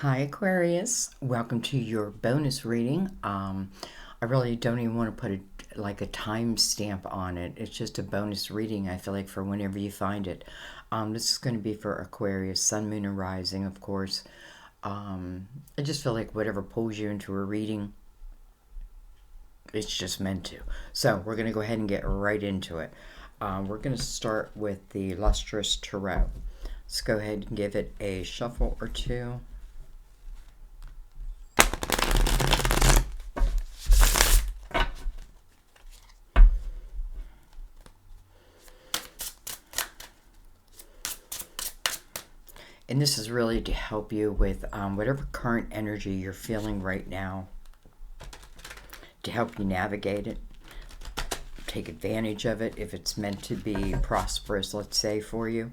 Hi Aquarius, welcome to your bonus reading. I really don't even want to put a time stamp on it. It's just a bonus reading, I feel like, for whenever you find it. This is going to be for Aquarius, Sun, Moon, and Rising, of course. I just feel like whatever pulls you into a reading, it's just meant to. So we're going to go ahead and get right into it. We're going to start with the Lustrous Tarot. Let's go ahead and give it a shuffle or two. And this is really to help you with whatever current energy you're feeling right now, to help you navigate it, take advantage of it if it's meant to be prosperous, let's say, for you.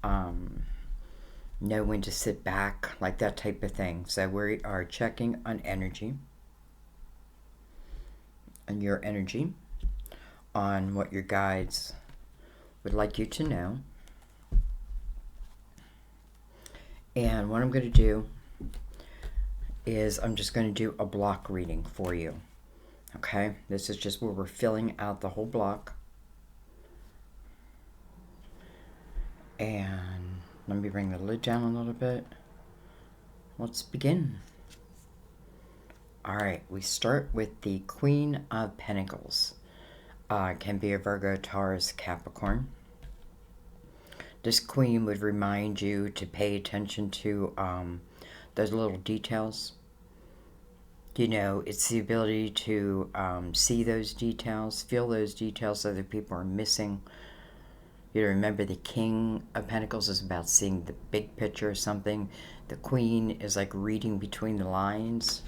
Know when to sit back, like that type of thing. So we are checking on energy, on your energy, on what your guides would like you to know. And what I'm going to do is I'm just going to do a block reading for you. Okay? This is just where we're filling out the whole block. And let me bring the lid down a little bit. Let's begin. Alright, we start with the Queen of Pentacles. Can be a Virgo, Taurus, Capricorn. This queen would remind you to pay attention to those little details. You know, it's the ability to see those details, feel those details other people are missing. You know, remember the King of Pentacles is about seeing the big picture of something. The Queen is like reading between the lines.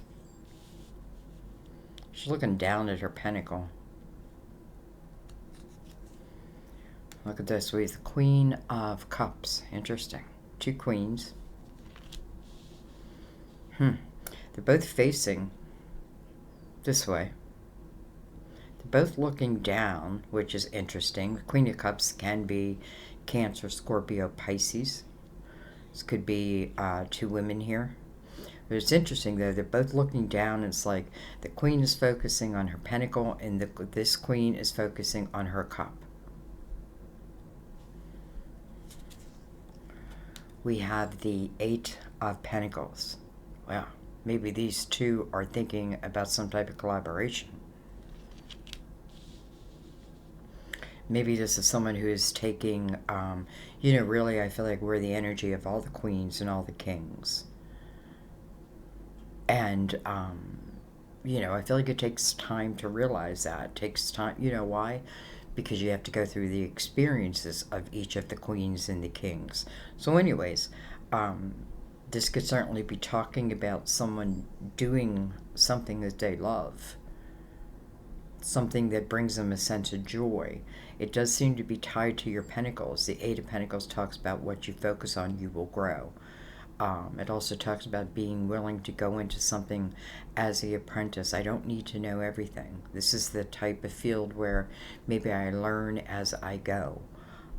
She's looking down at her pentacle. Look at this. We have the Queen of Cups. Interesting. Two queens. They're both facing this way. They're both looking down, which is interesting. The Queen of Cups can be Cancer, Scorpio, Pisces. This could be two women here. But it's interesting, though. They're both looking down. It's like the Queen is focusing on her pentacle, and this Queen is focusing on her cup. We have the Eight of Pentacles. Well, maybe these two are thinking about some type of collaboration. Maybe this is someone who is taking, you know, really I feel like we're the energy of all the queens and all the kings. And, you know, I feel like it takes time to realize that. It takes time, you know why? Because you have to go through the experiences of each of the queens and the kings. So anyways, this could certainly be talking about someone doing something that they love, something that brings them a sense of joy. It does seem to be tied to your pentacles. The Eight of Pentacles talks about what you focus on, you will grow. It also talks about being willing to go into something as the apprentice. I don't need to know everything. This is the type of field where maybe I learn as I go.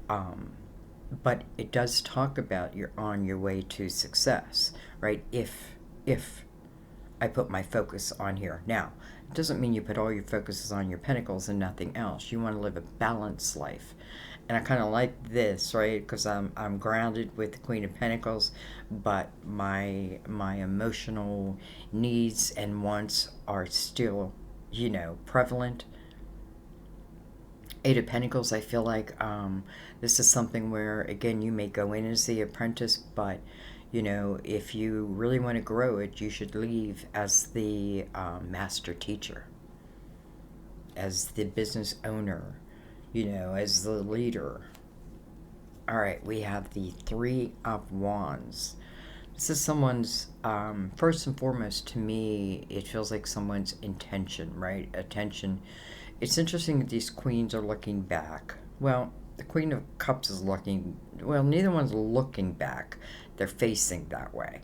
But it does talk about you're on your way to success, right? If I put my focus on here. Now, it doesn't mean you put all your focuses on your pentacles and nothing else. You want to live a balanced life. And I kind of like this, right? Because I'm grounded with the Queen of Pentacles, but my emotional needs and wants are still, you know, prevalent. Eight of Pentacles, I feel like this is something where, again, you may go in as the apprentice, but, you know, if you really want to grow it, you should leave as the master teacher, as the business owner, you know, as the leader. All right, we have the Three of Wands. This is someone's, first and foremost, to me, it feels like someone's intention, right? Attention. It's interesting that these queens are looking back. Well, the Queen of Cups is looking, well, neither one's looking back. They're facing that way.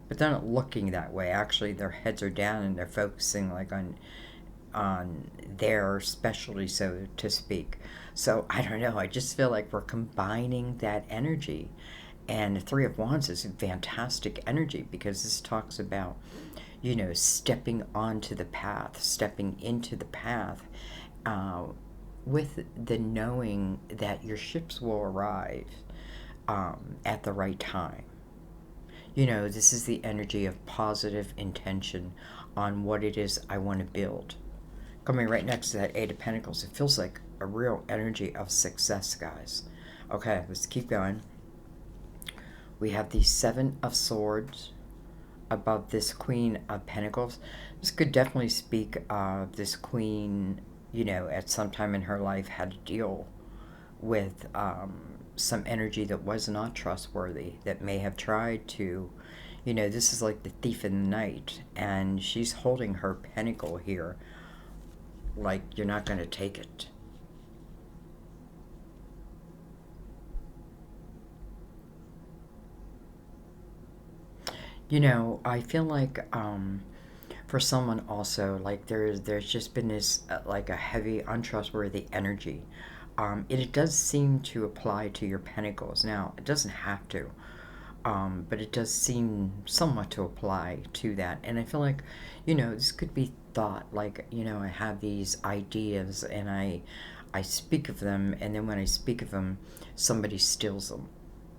But they're not looking that way. Actually, their heads are down and they're focusing like on their specialty, so to speak. So I don't know, I just feel like we're combining that energy, And the Three of Wands is a fantastic energy because this talks about, you know, stepping onto the path, stepping into the path with the knowing that your ships will arrive at the right time. You know, this is the energy of positive intention on what it is I want to build. Coming right next to that Eight of Pentacles, it feels like a real energy of success, guys. Okay, let's keep going. We have the Seven of Swords above this Queen of Pentacles. This could definitely speak of this queen, you know, at some time in her life had to deal with some energy that was not trustworthy, that may have tried to, you know, this is like the thief in the night, and she's holding her pentacle here like you're not going to take it. You know, I feel like for someone also, like there's just been this like a heavy, untrustworthy energy. It does seem to apply to your pentacles. Now, it doesn't have to, but it does seem somewhat to apply to that. And I feel like, you know, this could be thought like, you know, I have these ideas and I speak of them, and then when I speak of them, somebody steals them.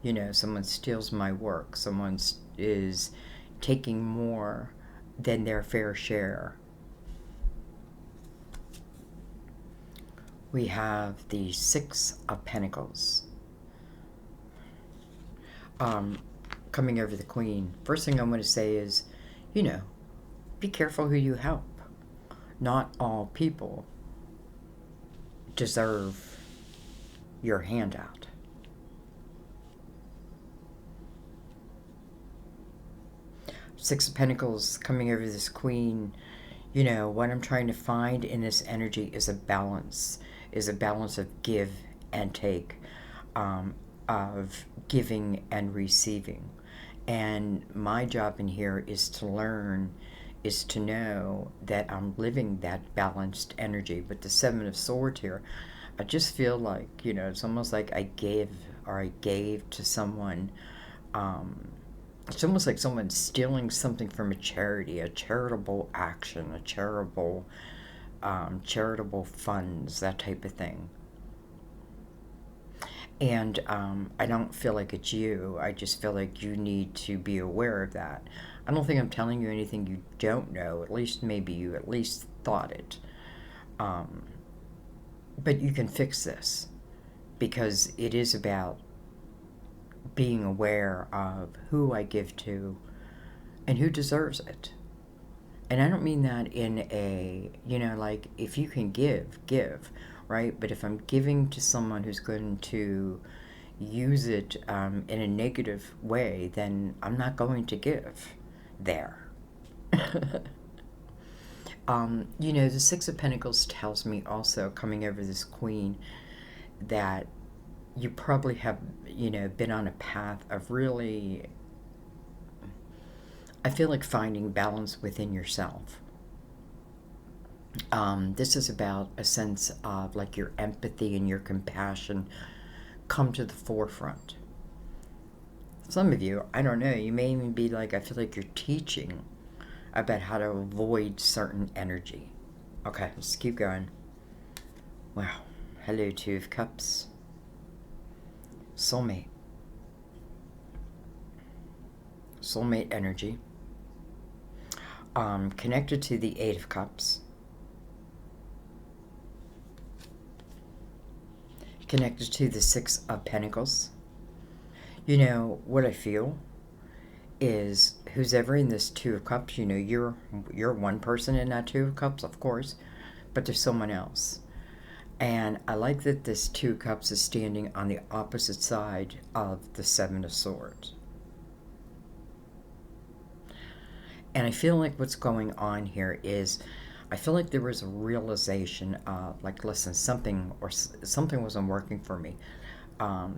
You know, someone steals my work. Someone is taking more than their fair share. We have the Six of Pentacles coming over the Queen. First thing I'm going to say is, you know, be careful who you help. Not all people deserve your handout. Six of Pentacles coming over this Queen. You know, what I'm trying to find in this energy is a balance of give and take, of giving and receiving. And my job in here is to learn, is to know that I'm living that balanced energy. With the Seven of Swords here, I just feel like, you know, it's almost like I gave to someone. It's almost like someone stealing something from a charity, a charitable action, a charitable funds, that type of thing. And I don't feel like it's you. I just feel like you need to be aware of that. I don't think I'm telling you anything you don't know. At least maybe you at least thought it. But you can fix this, because it is about being aware of who I give to and who deserves it. And I don't mean that in a, you know, like, if you can give, right? But if I'm giving to someone who's going to use it in a negative way, then I'm not going to give there. You know, the Six of Pentacles tells me also, coming over this Queen, that you probably have, you know, been on a path of really, I feel like, finding balance within yourself. This is about a sense of like your empathy and your compassion come to the forefront. Some of you, I don't know, you may even be like, I feel like you're teaching about how to avoid certain energy. Okay, let's keep going. Wow. Hello, Two of Cups. Soulmate. Soulmate energy. Connected to the Eight of Cups. Connected to the Six of Pentacles. You know, what I feel is, who's ever in this Two of Cups, you know, you're one person in that Two of Cups, of course, but there's someone else. And I like that this Two of Cups is standing on the opposite side of the Seven of Swords. And I feel like what's going on here is, I feel like there was a realization of, like, listen, something wasn't working for me.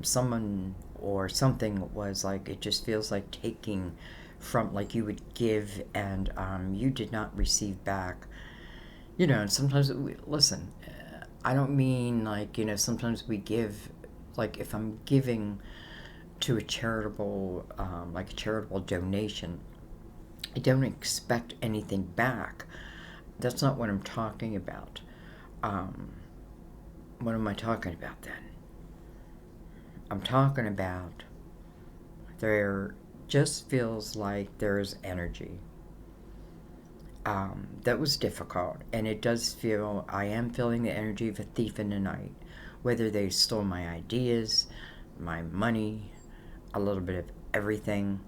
Someone or something was like, it just feels like taking from, like, you would give and you did not receive back. You know, and sometimes, listen, I don't mean like, you know, sometimes we give, like, if I'm giving to a charitable, like a charitable donation. I don't expect anything back. That's not what I'm talking about. What am I talking about then? I'm talking about there just feels like there's energy. That was difficult, and it does feel, I am feeling the energy of a thief in the night. Whether they stole my ideas, my money, a little bit of everything.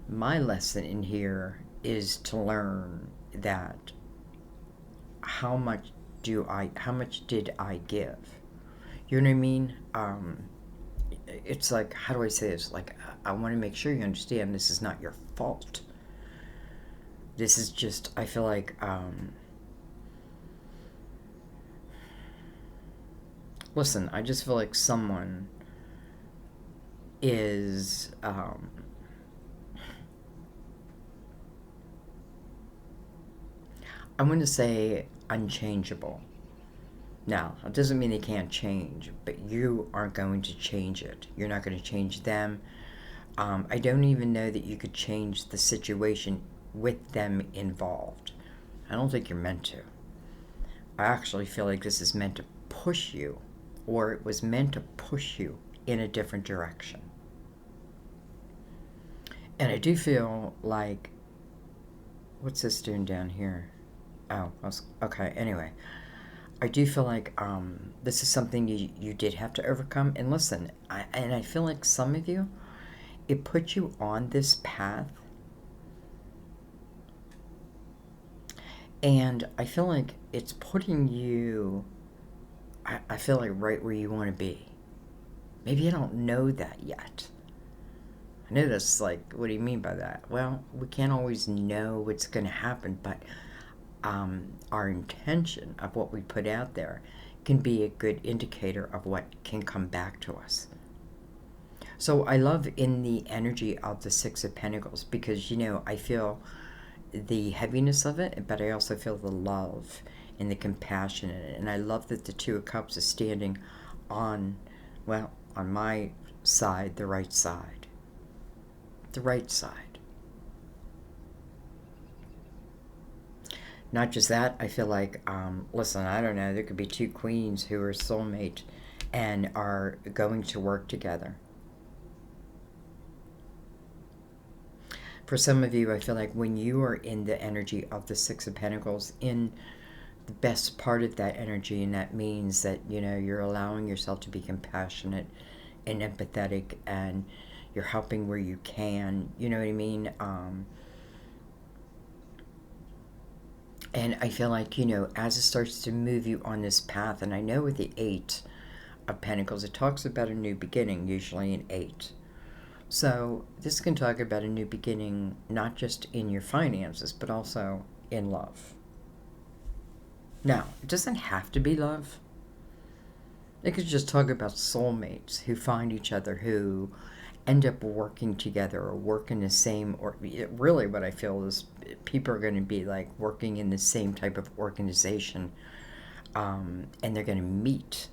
My lesson in here is to learn that how much did I give? You know what I mean? It's like, how do I say this? Like, I want to make sure you understand this is not your fault. This is just, I feel like, listen, I just feel like someone is, I'm going to say unchangeable. Now, it doesn't mean they can't change, but you aren't going to change it. You're not going to change them. I don't even know that you could change the situation with them involved. I don't think you're meant to. I actually feel like this is meant to push you, or it was meant to push you in a different direction. And I do feel like, what's this doing down here? Oh, okay, anyway. I do feel like this is something you did have to overcome. And listen, I feel like some of you, it put you on this path. And I feel like it's putting you, I feel like right where you want to be. Maybe I don't know that yet. I know that's like, what do you mean by that? Well, we can't always know what's going to happen, but our intention of what we put out there can be a good indicator of what can come back to us. So I love in the energy of the Six of Pentacles because, you know, I feel the heaviness of it, but I also feel the love and the compassion in it. And I love that the Two of Cups is standing on, well, on my side, the right side. The right side. Not just that, I feel like, listen, I don't know, there could be two queens who are soulmate and are going to work together. For some of you, I feel like when you are in the energy of the Six of Pentacles, in the best part of that energy, and that means that, you know, you're allowing yourself to be compassionate and empathetic, and you're helping where you can, you know what I mean? And I feel like, you know, as it starts to move you on this path, and I know with the Eight of Pentacles, it talks about a new beginning, usually in 8. So this can talk about a new beginning, not just in your finances, but also in love. Now, it doesn't have to be love. It could just talk about soulmates who find each other, who end up working together or work in the same, or really what I feel is people are going to be like working in the same type of organization, and they're going to meet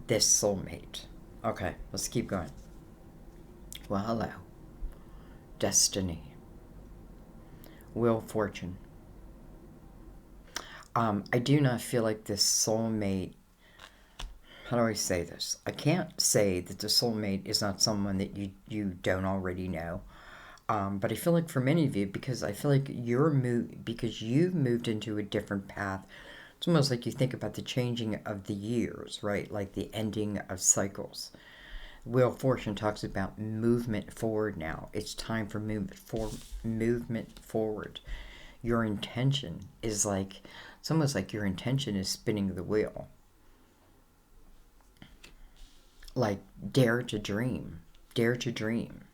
this soulmate. Okay, let's keep going. Well, hello. Destiny. Wheel of Fortune. I do not feel like this soulmate, how do I say this? I can't say that the soulmate is not someone that you don't already know. But I feel like for many of you, because I feel like because you've moved into a different path, it's almost like you think about the changing of the years, right? Like the ending of cycles. Wheel of Fortune talks about movement forward now. It's time for movement forward. Your intention is like, it's almost like your intention is spinning the wheel. Like, dare to dream. Dare to dream.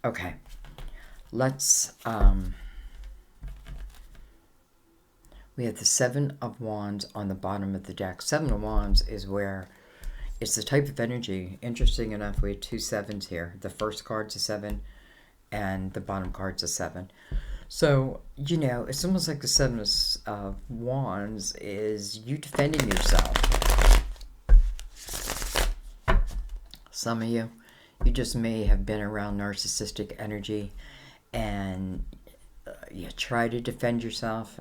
Okay. Let's, we have the Seven of Wands on the bottom of the deck. Seven of Wands is where it's the type of energy. Interesting enough, we have 2 sevens here. The first card's a 7, and the bottom card's a 7. So, you know, it's almost like the Seven of Wands is you defending yourself. Some of you just may have been around narcissistic energy and you try to defend yourself.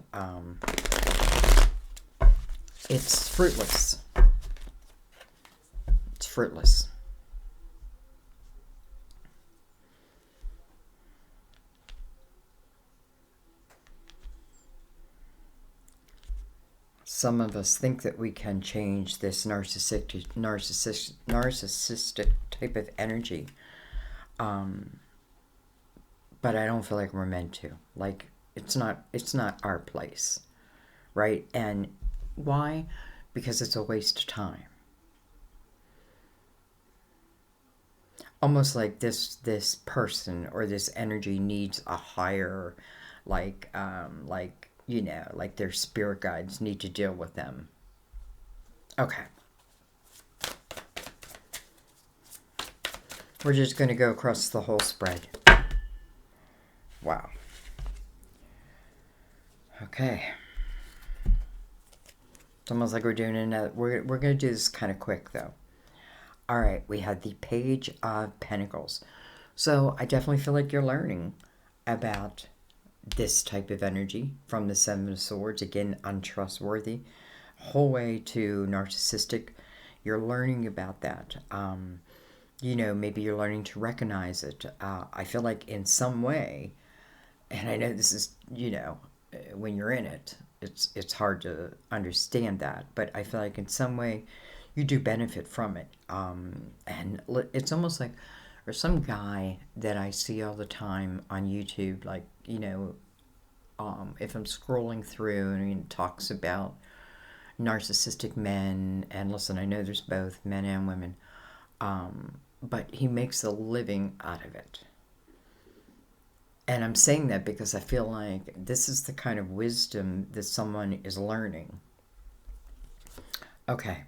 It's fruitless. It's fruitless. Some of us think that we can change this narcissistic type of energy, but I don't feel like we're meant to. Like it's not our place, right? And why? Because it's a waste of time. Almost like this person or this energy needs a higher, like you know, like their spirit guides need to deal with them. Okay. We're just going to go across the whole spread. Wow. Okay. It's almost like we're doing another... We're going to do this kind of quick, though. All right. We had the Page of Pentacles. So I definitely feel like you're learning about this type of energy from the Seven of Swords. Again, untrustworthy. Whole way to narcissistic. You're learning about that. You know, maybe you're learning to recognize it. I feel like in some way, and I know this is, you know, when you're in it, it's hard to understand that, but I feel like in some way you do benefit from it. And it's almost like, or some guy that I see all the time on YouTube, like, you know, if I'm scrolling through and he talks about narcissistic men, and listen, I know there's both men and women, but he makes a living out of it. And I'm saying that because I feel like this is the kind of wisdom that someone is learning. Okay,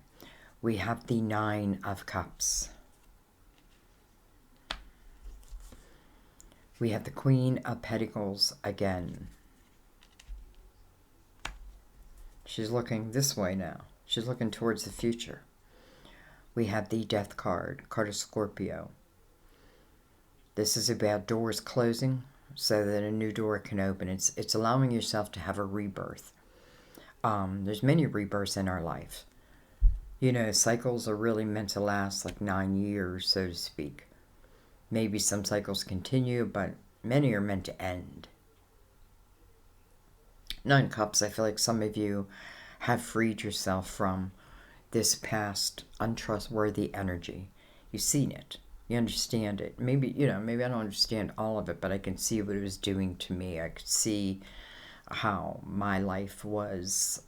we have the Nine of Cups. We have the Queen of Pentacles again. She's looking this way now. She's looking towards the future. We have the Death card of Scorpio. This is about doors closing so that a new door can open. It's allowing yourself to have a rebirth. There's many rebirths in our life. You know, cycles are really meant to last like 9 years, so to speak. Maybe some cycles continue, but many are meant to end. Nine of Cups, I feel like some of you have freed yourself from this past untrustworthy energy. You've seen it. You understand it. Maybe, you know, maybe I don't understand all of it, but I can see what it was doing to me. I could see how my life was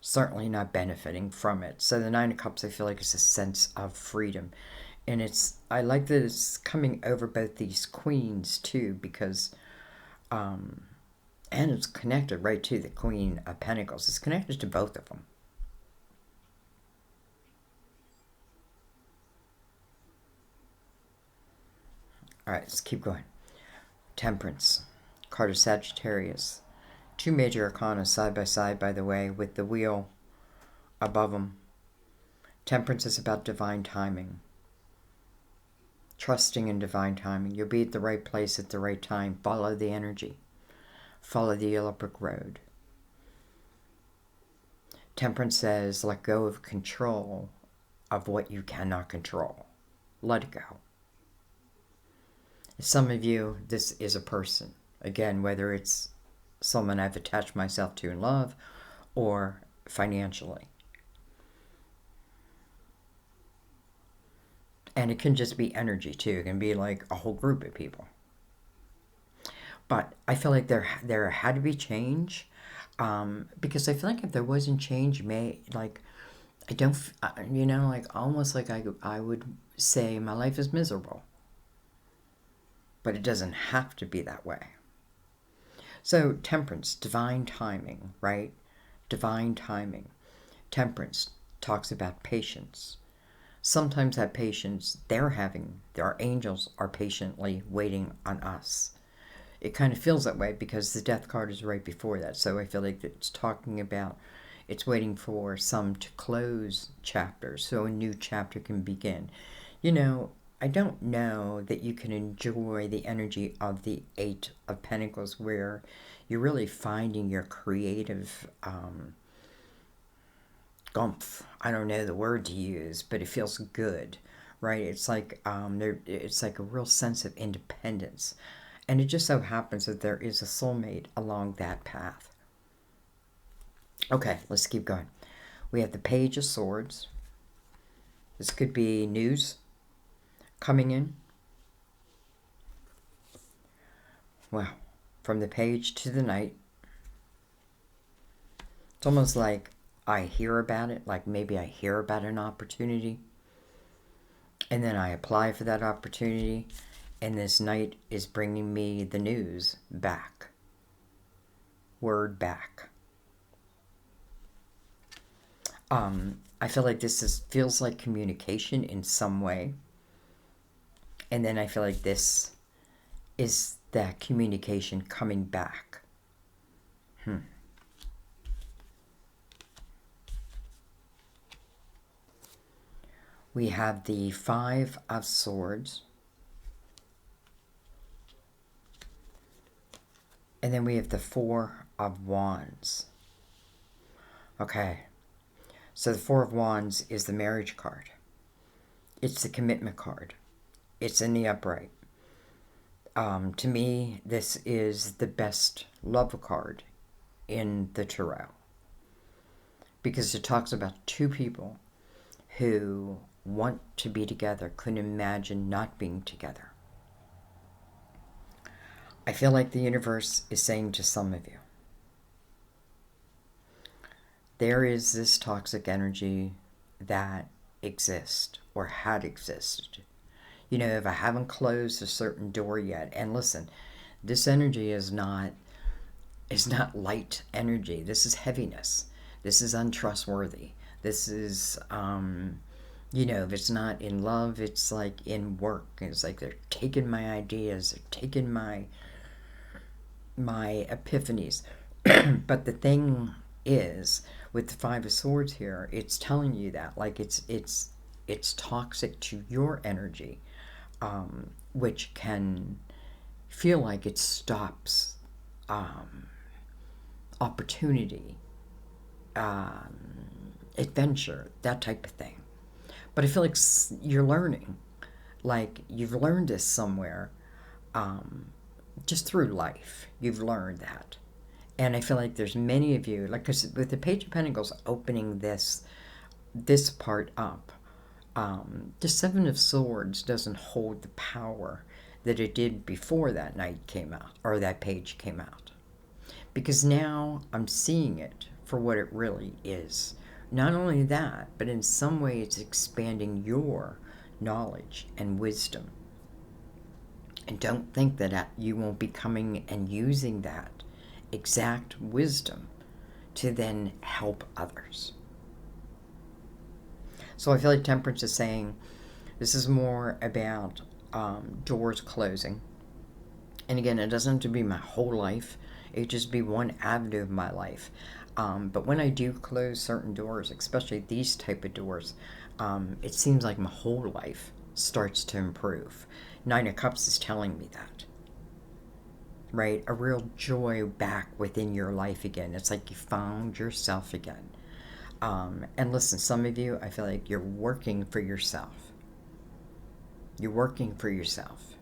certainly not benefiting from it. So the Nine of Cups, I feel like, is a sense of freedom. And I like that it's coming over both these queens, too, because, and it's connected right to the Queen of Pentacles. It's connected to both of them. All right, let's keep going. Temperance, card of Sagittarius. Two major arcana side by side, by the way, with the wheel above them. Temperance is about divine timing. Trusting in divine timing. You'll be at the right place at the right time. Follow the energy. Follow the yellow brick road. Temperance says, let go of control of what you cannot control. Let it go. Some of you, this is a person. Again, whether it's someone I've attached myself to in love or financially. And it can just be energy too. It can be like a whole group of people. But I feel like there had to be change. Because I feel like if there wasn't change, I don't, you know, like almost like I would say my life is miserable. But it doesn't have to be that way. So Temperance, divine timing, right? Divine timing. Temperance talks about patience. Sometimes that patience our angels are patiently waiting on us. It kind of feels that way because the Death card is right before that. So I feel like it's talking about It's waiting for some to close chapters so a new chapter can begin. You know, I don't know that you can enjoy the energy of the Eight of Pentacles where you're really finding your creative gumph. I don't know the word to use, but it feels good, right? It's like it's like a real sense of independence. And it just so happens that there is a soulmate along that path. Okay, let's keep going. We have the Page of Swords. This could be news coming in. Wow. From the Page to the Knight. It's almost like I hear about it, like maybe I hear about an opportunity, and then I apply for that opportunity, and this Knight is bringing me the news back. Word back. I feel like this feels like communication in some way. And then I feel like this is that communication coming back. We have the Five of Swords. And then we have the Four of Wands. Okay. So the Four of Wands is the marriage card. It's the commitment card. It's in the upright. To me, this is the best love card in the tarot. Because it talks about two people who want to be together, couldn't imagine not being together. I feel like the universe is saying to some of you, there is this toxic energy that exists or had existed. You know, if I haven't closed a certain door yet, and listen, this energy is not light energy. This is heaviness. This is untrustworthy. This is, you know, if it's not in love, it's like in work. It's like they're taking my ideas, they're taking my epiphanies. But the thing is, with the Five of Swords here, it's telling you that, like, it's toxic to your energy, which can feel like it stops opportunity, adventure, that type of thing. But I feel like you're learning, like you've learned this somewhere, just through life. You've learned that. And I feel like there's many of you, like, because with the Page of Pentacles opening this part up, the Seven of Swords doesn't hold the power that it did before that Knight came out, or that page came out. Because now I'm seeing it for what it really is. Not only that, but in some way it's expanding your knowledge and wisdom. And don't think that you won't be coming and using that exact wisdom to then help others. So I feel like Temperance is saying this is more about doors closing. And again, it doesn't have to be my whole life. It could just be one avenue of my life. But when I do close certain doors, especially these type of doors, it seems like my whole life starts to improve. Nine of Cups is telling me that. Right? A real joy back within your life again. It's like you found yourself again. And listen, some of you, I feel like you're working for yourself. You're working for yourself.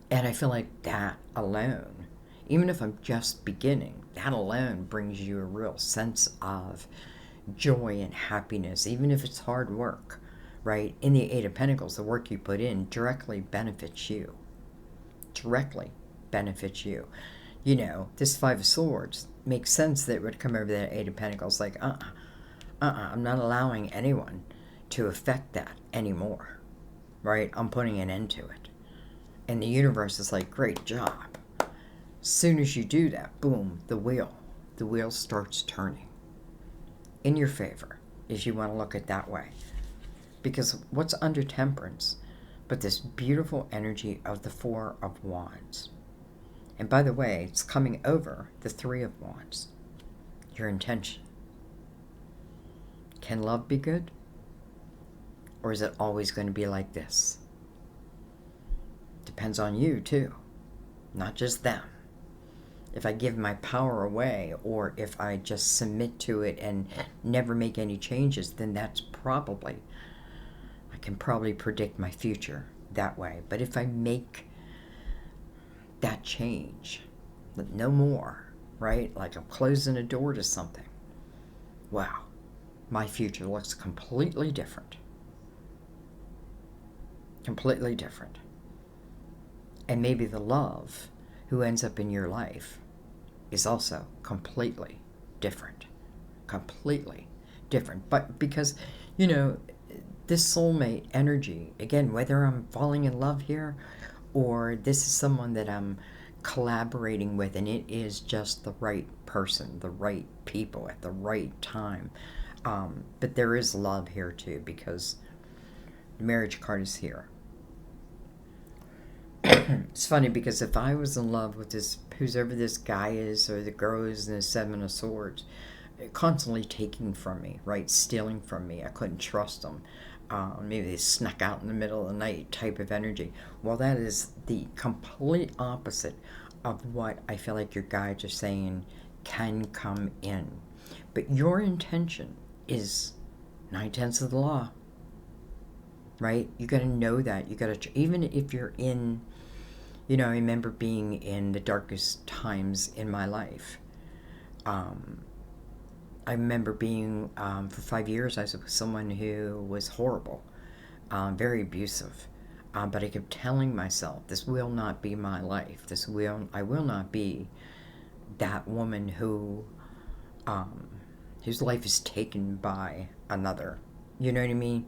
And I feel like that alone, even if I'm just beginning, that alone brings you a real sense of joy and happiness, even if it's hard work, right? In the Eight of Pentacles, the work you put in directly benefits you. Directly benefits you. You know, this Five of Swords makes sense that it would come over the Eight of Pentacles like, I'm not allowing anyone to affect that anymore, right? I'm putting an end to it. And the universe is like, great job. As soon as you do that, boom, the wheel starts turning in your favor, if you want to look at it that way. Because what's under Temperance but this beautiful energy of the Four of Wands? And by the way, it's coming over the Three of Wands, your intention. Can love be good? Or is it always going to be like this? Depends on you too, not just them. If I give my power away, or if I just submit to it and never make any changes, then that's probably, I can probably predict my future that way. But if I make that change, no more, right? Like I'm closing a door to something. Wow, my future looks completely different. Completely different. And maybe the love who ends up in your life is also completely different. Completely different. But because, you know, this soulmate energy, again, whether I'm falling in love here or this is someone that I'm collaborating with and it is just the right person, the right people at the right time. But there is love here too, because the marriage card is here. It's funny because if I was in love with this, whoever this guy is or the girl is in the Seven of Swords, constantly taking from me, right, stealing from me, I couldn't trust them. Maybe they snuck out in the middle of the night type of energy. Well, that is the complete opposite of what I feel like your guides are saying can come in. But your intention is 9/10 of the law, right? You got to know that. You got to, even if you're in, you know, I remember being in the darkest times in my life. I remember being, for 5 years, I was with someone who was horrible, very abusive. But I kept telling myself, this will not be my life. I will not be that woman who, whose life is taken by another. You know what I mean?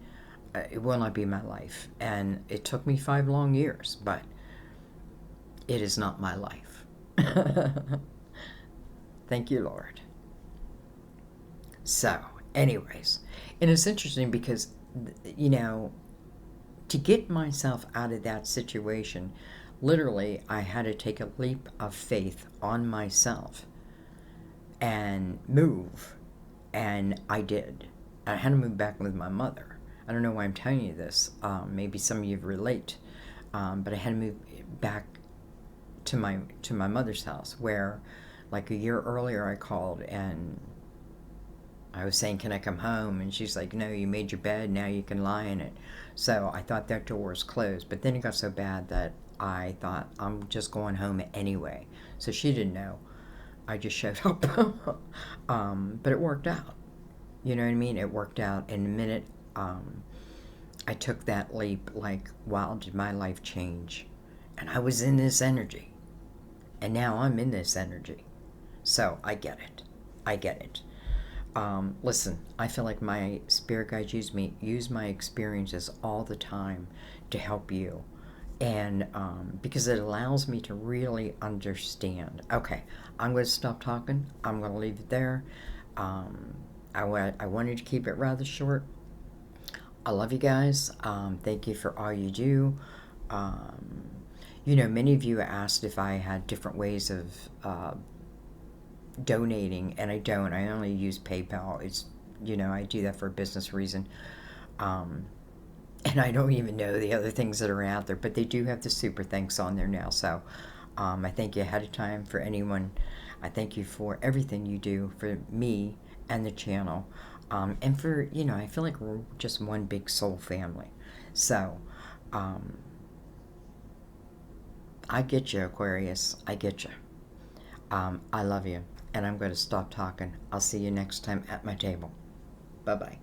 It will not be my life. And it took me 5 long years, but it is not my life. Thank you, Lord. So, anyways, and it's interesting because, you know, to get myself out of that situation, literally, I had to take a leap of faith on myself and move. And I did. I had to move back with my mother. I don't know why I'm telling you this. Maybe some of you relate. But I had to move back to my mother's house, where like a year earlier I called and I was saying, can I come home? And she's like, no, you made your bed, now you can lie in it. So I thought that door was closed. But then it got so bad that I thought, I'm just going home anyway. So she didn't know. I just showed up. But it worked out. You know what I mean? It worked out. In a minute, I took that leap, like, wow, did my life change? And I was in this energy. And now I'm in this energy. So I get it. I get it. Listen, I feel like my spirit guides use my experiences all the time to help you. And because it allows me to really understand. Okay, I'm going to stop talking. I'm going to leave it there. I wanted to keep it rather short. I love you guys. Thank you for all you do. You know, many of you asked if I had different ways of donating, and I don't. I only use PayPal. It's, you know, I do that for a business reason. And I don't even know the other things that are out there, but they do have the super thanks on there now. So I thank you ahead of time for anyone. I thank you for everything you do for me and the channel. And for, you know, I feel like we're just one big soul family. So I get you, Aquarius. I get you. I love you. And I'm going to stop talking. I'll see you next time at my table. Bye-bye.